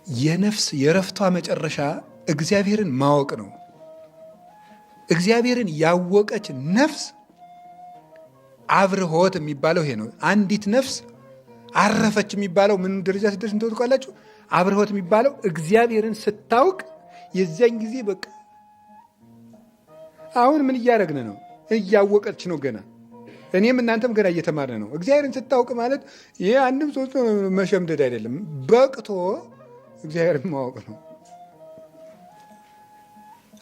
የነፍስ የረፍቷ መጨረሻ እግዚአብሔርን ማወቅ ነው። እግዚአብሔርን ያወቀች ነፍስ አብርሆት የሚባለው ይሄ ነው። አንዲት ነፍስ አረፈች የሚባለው ምን ደረጃ ሲደርስ እንደወጥቃላችሁ? አብርሆት የሚባለው እግዚአብሔርን ስታውቅ የዚያን ጊዜ በቃ አሁን ምን እያደረግን ነው? እያወቀች ነው ገና። እኔም እናንተም ገና እየተማርን ነው። እግዚአብሔርን ስታውቅ ማለት ይሄ አንድም ሶስት መሸምደድ አይደለም፣ በቅቶ እግዚአብሔርን ማወቅ ነው።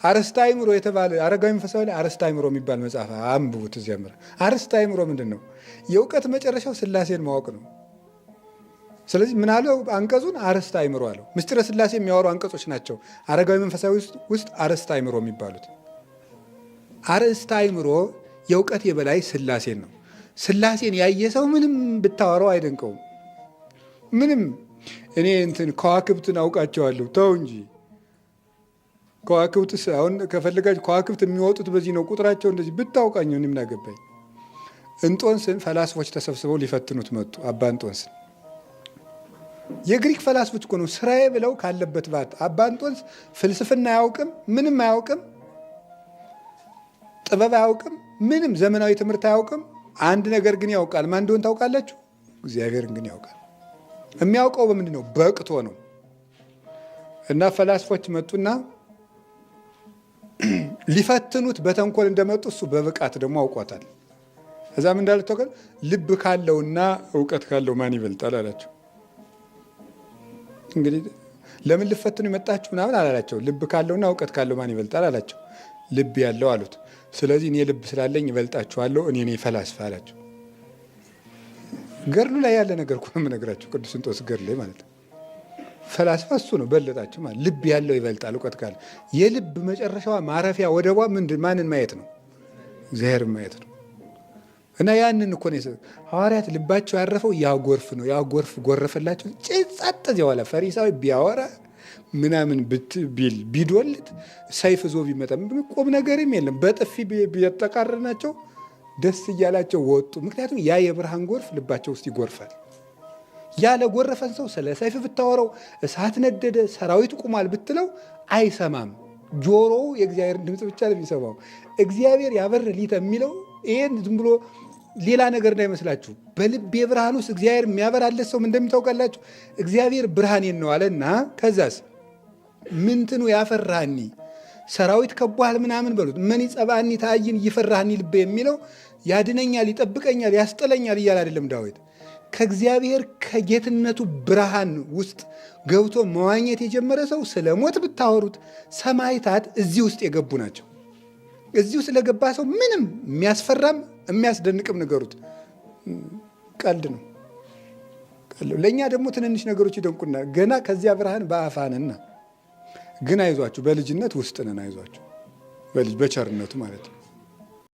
አርእስተ አእምሮ የተባለ አረጋዊ መንፈሳዊ ላይ አርእስተ አእምሮ የሚባል መጽሐፍ አንብቡት። እዚያምር አርእስተ አእምሮ ምንድን ነው? የእውቀት መጨረሻው ሥላሴን ማወቅ ነው። ስለዚህ ምን አለው አንቀጹን? አርእስተ አእምሮ አለው። ምስጢረ ሥላሴ የሚያወሩ አንቀጾች ናቸው አረጋዊ መንፈሳዊ ውስጥ አርእስተ አእምሮ የሚባሉት። አርእስተ አእምሮ የእውቀት የበላይ ሥላሴን ነው። ሥላሴን ያየ ሰው ምንም ብታወራው አይደንቀውም። ምንም እኔ ከዋክብትን አውቃቸዋለሁ ተው እንጂ ከዋክብትስ አሁን ከፈለጋችሁ ከዋክብት የሚወጡት በዚህ ነው ቁጥራቸው እንደዚህ ብታውቃኝ እኔ ምን አገባኝ። እንጦንስን ፈላስፎች ተሰብስበው ሊፈትኑት መጡ። አባ እንጦንስን የግሪክ ፈላስፎች እኮ ነው ስራዬ ብለው ካለበት ባት። አባ እንጦንስ ፍልስፍና አያውቅም፣ ምንም አያውቅም፣ ጥበብ አያውቅም፣ ምንም ዘመናዊ ትምህርት አያውቅም። አንድ ነገር ግን ያውቃል። ማን እንደሆነ ታውቃላችሁ? እግዚአብሔርን ግን ያውቃል። የሚያውቀው በምንድን ነው? በቅቶ ነው። እና ፈላስፎች መጡና ሊፈትኑት በተንኮል እንደመጡ እሱ በብቃት ደግሞ አውቋታል። እዛም እንዳለ ተወከል ልብ ካለውና እውቀት ካለው ማን ይበልጣል አላቸው። እንግዲህ ለምን ልፈትኑ የመጣችሁ ምናምን አላላቸው። ልብ ካለውና እውቀት ካለው ማን ይበልጣል አላቸው። ልብ ያለው አሉት። ስለዚህ እኔ ልብ ስላለኝ ይበልጣችኋለሁ፣ እኔ ነኝ ፈላስፋ አላቸው። ገድሉ ላይ ያለ ነገር እኮ ነው የምነግራቸው። ቅዱስ እንጦንስ ገድል ላይ ማለት ነው። ፈላስፋ እሱ ነው በለጣቸው ማለት። ልብ ያለው ይበልጣል እውቀት ካለ። የልብ መጨረሻዋ ማረፊያ ወደቧ ማንን ማየት ነው? እግዚአብሔርን ማየት ነው። እና ያንን እኮ ነው ሐዋርያት ልባቸው ያረፈው ያ ጎርፍ ነው። ያ ጎርፍ ጎረፈላቸው። ጸጥ እዚያ በኋላ ፈሪሳዊ ቢያወራ ምናምን ቢዶልት ሰይፍ ዞ ቢመጣ ቁም ነገርም የለም። በጥፊ ቢያጠቃርናቸው ደስ እያላቸው ወጡ። ምክንያቱም ያ የብርሃን ጎርፍ ልባቸው ውስጥ ይጎርፋል። ያለ ጎረፈን ሰው ስለ ሰይፍ ብታወራው እሳት ነደደ ሰራዊት ቁሟል ብትለው አይሰማም። ጆሮው የእግዚአብሔርን ድምፅ ብቻ ነው የሚሰማው። እግዚአብሔር ያበር ሊተ የሚለው ይሄን ዝም ብሎ ሌላ ነገር እንዳይመስላችሁ። በልብ የብርሃን ውስጥ እግዚአብሔር የሚያበራለት ሰው እንደሚታውቃላችሁ እግዚአብሔር ብርሃኔን ነው አለና ከዛስ ምንትኑ ያፈራኒ ሰራዊት ከቧል ምናምን በሉት ምን ይጸባኒ ታይን ይፈራኒ ልብ የሚለው ያድነኛል፣ ይጠብቀኛል፣ ያስጠለኛል እያለ አይደለም ዳዊት። ከእግዚአብሔር ከጌትነቱ ብርሃን ውስጥ ገብቶ መዋኘት የጀመረ ሰው ስለ ሞት ብታወሩት ሰማዕታት እዚህ ውስጥ የገቡ ናቸው። እዚሁ ስለገባ ሰው ምንም የሚያስፈራም የሚያስደንቅም ነገሩት ቀልድ ነው። ለእኛ ደግሞ ትንንሽ ነገሮች ይደንቁና ገና ከዚያ ብርሃን በአፋንና ግን አይዟችሁ፣ በልጅነት ውስጥ ነን። አይዟችሁ በልጅ በቸርነቱ ማለት ነው።